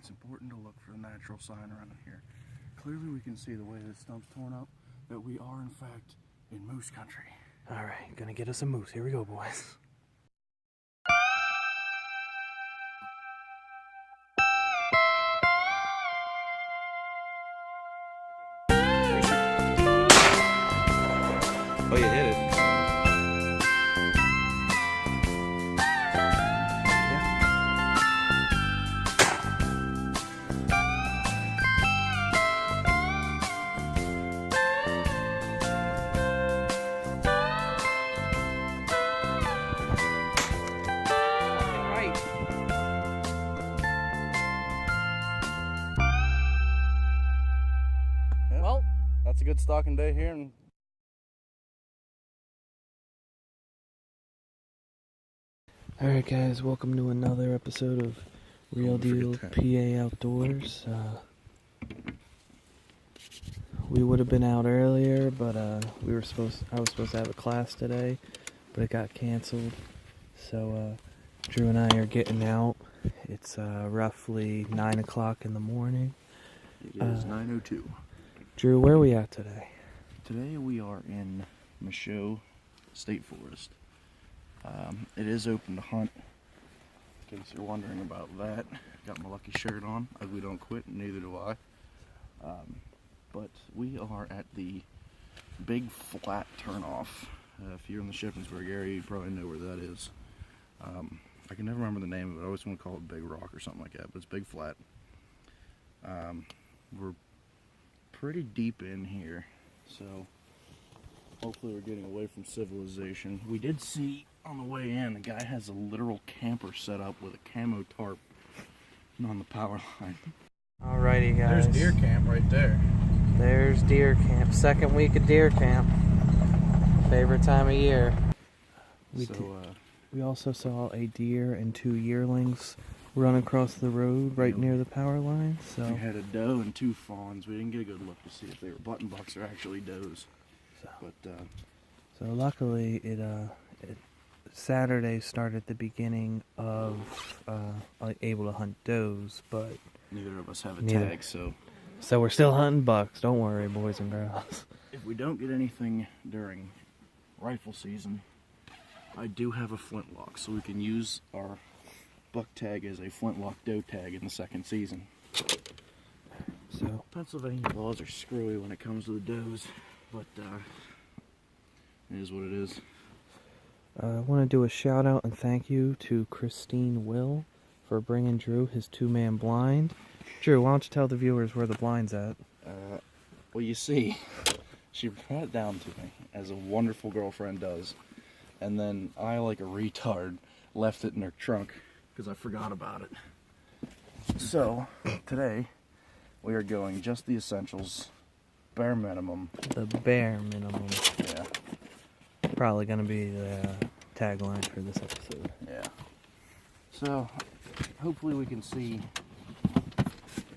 it's important to look for the natural sign around here. Clearly we can see the way this stump's torn up that we are in fact in moose country. Alright, gonna get us a moose. Here we go, boys. Oh, you hit it. Well, that's a good stalking day here. And alright guys, welcome to another episode of Real Deal PA Outdoors. We would have been out earlier, but I was supposed to have a class today, but it got canceled. So Drew and I are getting out. It's roughly 9 o'clock in the morning. it is 9:02. Drew, where are we at today? Today we are in Michaud State Forest. It is open to hunt, in case you're wondering about that. Got my lucky shirt on. Ugly don't quit, neither do I. But we are at the Big Flat Turnoff. If you're in the Shippensburg area, you probably know where that is. I can never remember the name of it. I always want to call it Big Rock or something like that, but it's Big Flat. We're pretty deep in here, so hopefully we're getting away from civilization. We did see on the way in, the guy has a literal camper set up with a camo tarp on the power line. Alrighty guys. There's deer camp right there. There's deer camp. Second week of deer camp. Favorite time of year. We also saw a deer and 2 yearlings run across the road right near the power line. So we had a doe and 2 fawns. We didn't get a good look to see if they were button bucks or actually does. So luckily it Saturday started the beginning of able to hunt does, but neither of us have a tag, so we're still hunting bucks. Don't worry, boys and girls. If we don't get anything during rifle season, I do have a flintlock, so we can use our buck tag as a flintlock doe tag in the second season. So Pennsylvania laws are screwy when it comes to the does, but it is what it is. I want to do a shout out and thank you to Christine Will for bringing Drew his 2-man blind. Drew, why don't you tell the viewers where the blind's at? Well, you see, she brought it down to me, as a wonderful girlfriend does, and then I, like a retard, left it in her trunk because I forgot about it. So today we are going just the essentials, bare minimum. The bare minimum. Yeah. Probably gonna be the tagline for this episode. Yeah. So hopefully we can see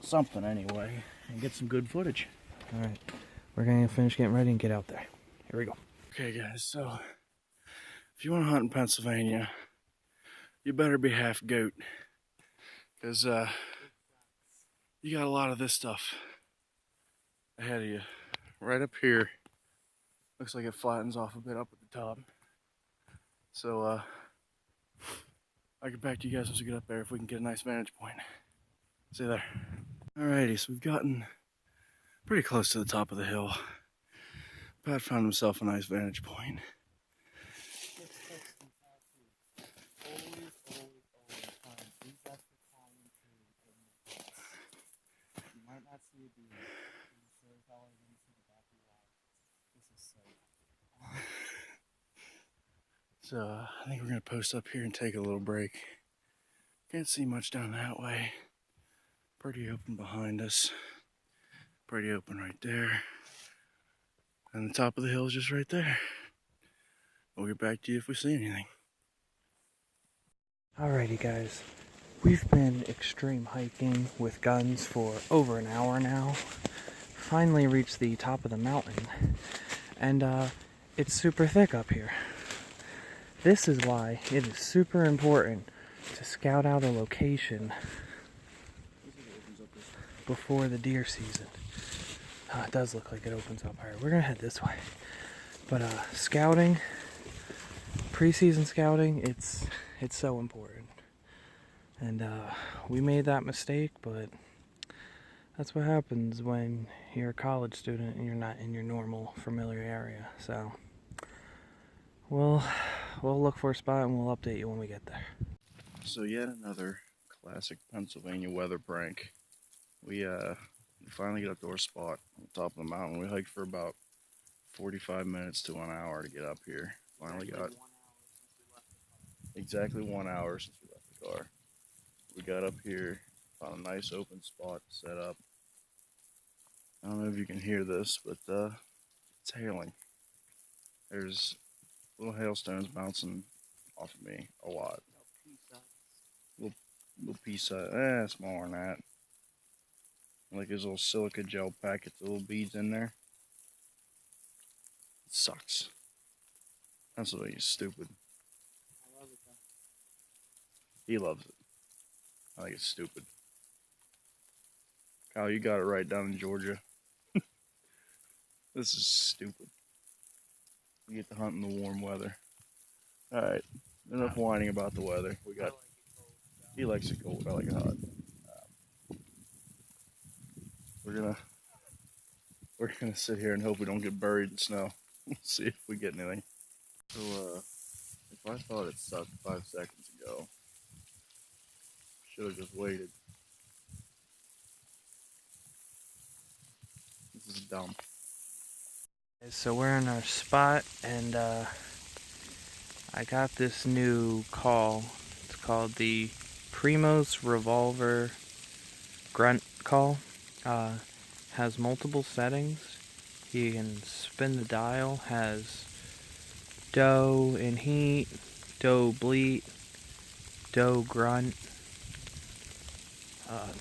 something anyway and get some good footage. Alright, we're gonna finish getting ready and get out there. Here we go. Okay guys, so if you want to hunt in Pennsylvania, you better be half goat, because you got a lot of this stuff ahead of you. Right up here, looks like it flattens off a bit up at the top. So I'll get back to you guys once we get up there if we can get a nice vantage point. See you there. Alrighty, so we've gotten pretty close to the top of the hill. Pat found himself a nice vantage point. So I think we're going to post up here and take a little break. Can't see much down that way. Pretty open behind us. Pretty open right there. And the top of the hill is just right there. We'll get back to you if we see anything. Alrighty guys, we've been extreme hiking with guns for over an hour now. Finally reached the top of the mountain, and it's super thick up here. This is why it is super important to scout out a location before the deer season. It does look like it opens up. Alright, we're gonna head this way. But scouting, preseason scouting, it's so important. And we made that mistake, but that's what happens when you're a college student and you're not in your normal familiar area. So we'll look for a spot and we'll update you when we get there. So yet another classic Pennsylvania weather prank. We finally get up to our spot on the top of the mountain. We hiked for about 45 minutes to an hour to get up here. Finally got exactly 1 hour since we left the car. We got up here, found a nice open spot to set up. I don't know if you can hear this, but it's hailing. There's little hailstones bouncing off of me a lot. Little pea size, smaller than that. Like there's little silica gel packets, little beads in there. It sucks. Pennsylvania's stupid. I love it though. He loves it. I think it's stupid. Kyle, you got it right down in Georgia. This is stupid. We get to hunt in the warm weather. Alright, enough whining about the weather. We got. He likes it cold. I like it hot. We're gonna sit here and hope we don't get buried in snow. We'll see if we get anything. So if I thought it sucked 5 seconds ago, should have just waited. This is dumb. So we're in our spot, and I got this new call. It's called the Primo's Revolver Grunt Call. Has multiple settings. You can spin the dial. Has doe in heat, doe bleat, doe grunt.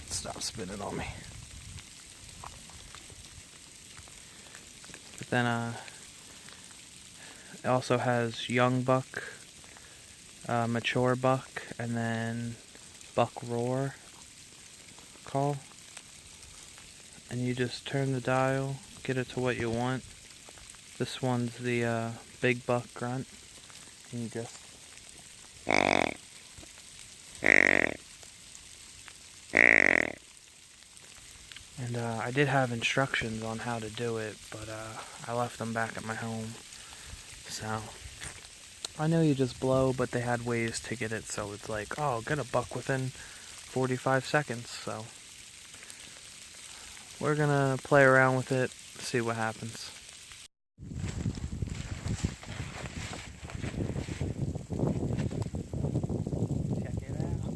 Stop spinning on me. But then it also has young buck, mature buck, and then buck roar call. And you just turn the dial, get it to what you want. This one's the big buck grunt. And you just and I did have instructions on how to do it, but I left them back at my home. So I know you just blow, but they had ways to get it so it's like, oh, get a buck within 45 seconds. So we're gonna play around with it, see what happens. Check it out.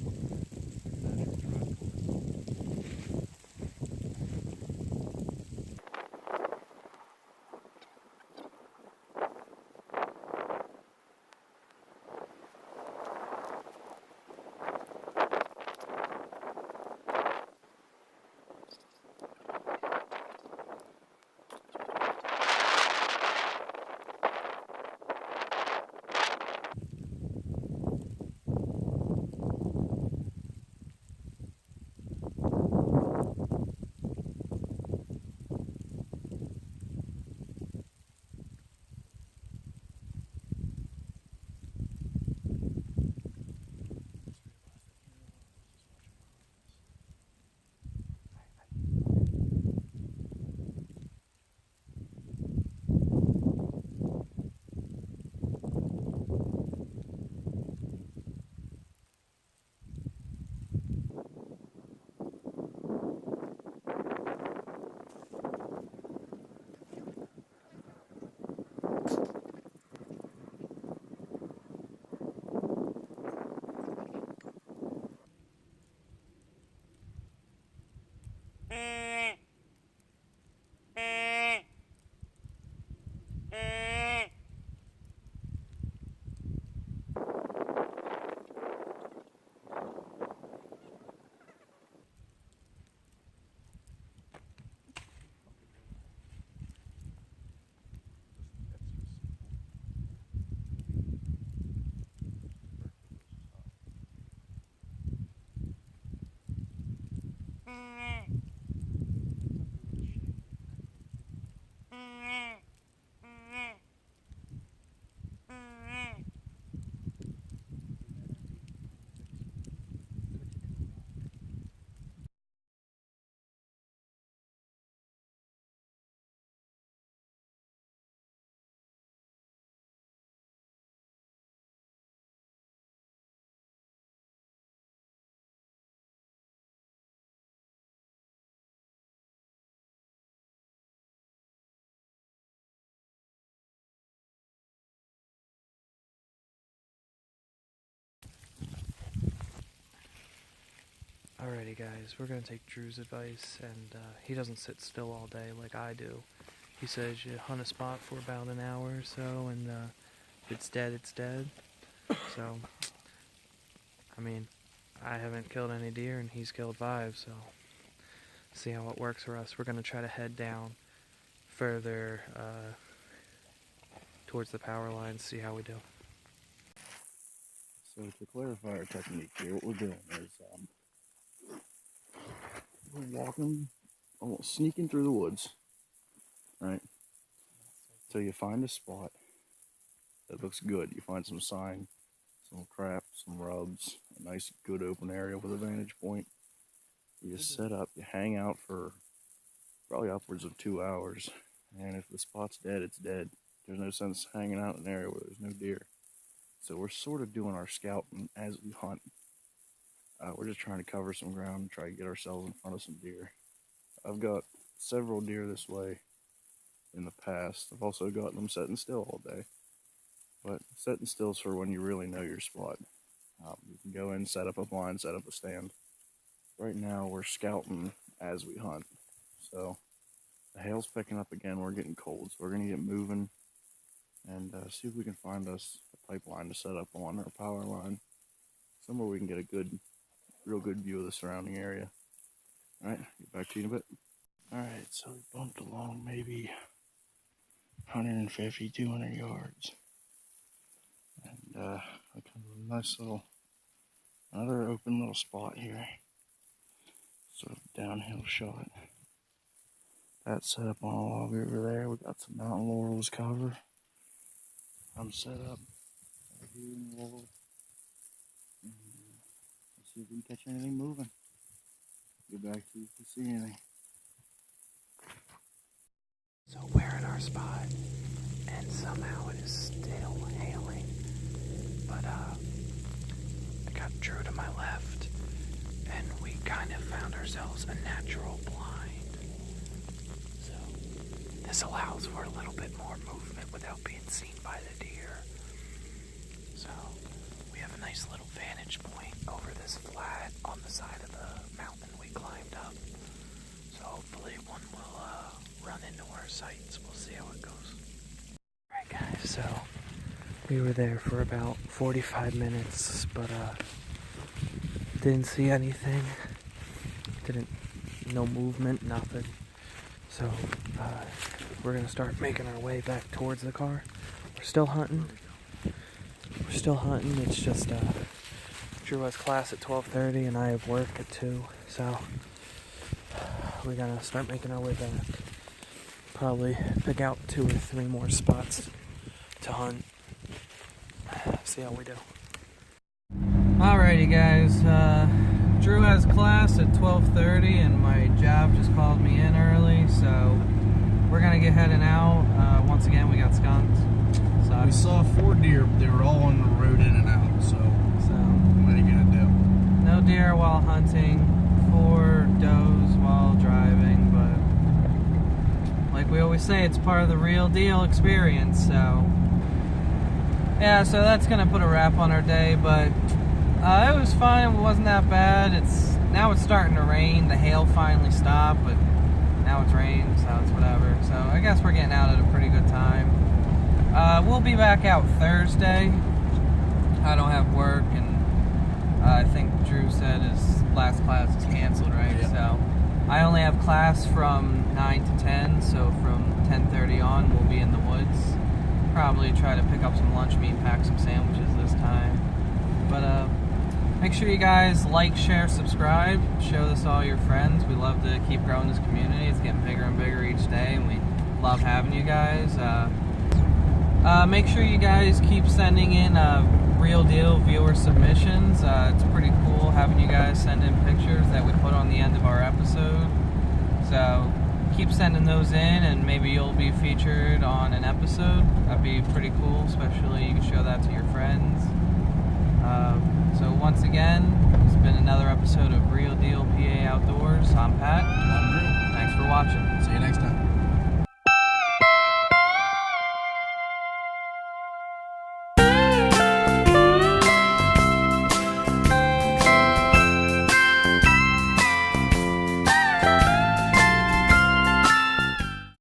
Alrighty guys, we're gonna take Drew's advice, and he doesn't sit still all day like I do. He says you hunt a spot for about an hour or so, and if it's dead, it's dead. So, I mean, I haven't killed any deer and he's killed 5, so see how it works for us. We're gonna try to head down further towards the power line, see how we do. So to clarify our technique here, what we're doing is we're walking, almost sneaking through the woods, right? Till you find a spot that looks good. You find some sign, some crap, some rubs, a nice good open area with a vantage point. You just set up, you hang out for probably upwards of 2 hours, and if the spot's dead, it's dead. There's no sense hanging out in an area where there's no deer. So we're sort of doing our scouting as we hunt. We're just trying to cover some ground and try to get ourselves in front of some deer. I've got several deer this way in the past. I've also gotten them sitting still all day. But sitting still is for when you really know your spot. You can go in, set up a blind, set up a stand. Right now we're scouting as we hunt. So the hail's picking up again. We're getting cold, so we're going to get moving and see if we can find us a pipeline to set up on, or a power line, somewhere we can get a real good view of the surrounding area. All right, get back to you in a bit. All right, so we bumped along maybe 150, 200 yards, and we come to a nice little, another open little spot here, sort of downhill shot. That's set up on a log over there. We got some mountain laurels cover. I'm set up right here in the laurel. Let's see if we can catch anything moving. Get back to you if we see anything. So we're in our spot, and somehow it is still hailing. But I got Drew to my left, and we kind of found ourselves a natural blind. So this allows for a little bit more movement without being seen by the deer. So we have a nice little vantage point over this flat on the side of the mountain we climbed up. So hopefully one will run into our sights. We'll see how it goes. Alright guys, so we were there for about 45 minutes, but didn't see anything. No movement, nothing. So we're gonna start making our way back towards the car. We're still hunting. It's just Drew has class at 12:30 and I have work at 2, so we're gonna start making our way back. Probably pick out 2 or 3 more spots to hunt. See how we do. Alrighty guys, Drew has class at 12:30 and my job just called me in early, so we're gonna get heading out. Once again, we got skunked. So We saw 4 deer, but they were all on the road in and out, so what are you gonna do? No deer while hunting, 4 does while driving, but like we always say, it's part of the real deal experience, so yeah, so that's gonna put a wrap on our day, but it was fun. It wasn't that bad. Now it's starting to rain. The hail finally stopped, but now it's raining, so it's whatever. So I guess we're getting out at a pretty good time. We'll be back out Thursday. I don't have work, and I think Drew said his last class is canceled, right? Yeah. So I only have class from 9 to 10, so from 10:30 on we'll be in the woods. Probably try to pick up some lunch meat, pack some sandwiches this time. But make sure you guys like, share, subscribe, show this to all your friends. We love to keep growing this community. It's getting bigger and bigger each day, and we love having you guys. Make sure you guys keep sending in real deal viewer submissions. It's pretty cool having you guys send in pictures that we put on the end of our episode. So keep sending those in, and maybe you'll be featured on an episode. That'd be pretty cool, especially you can show that to your friends. So once again, it's been another episode of Real Deal PA Outdoors. I'm Pat. I'm Drew. Thanks for watching. See you next time.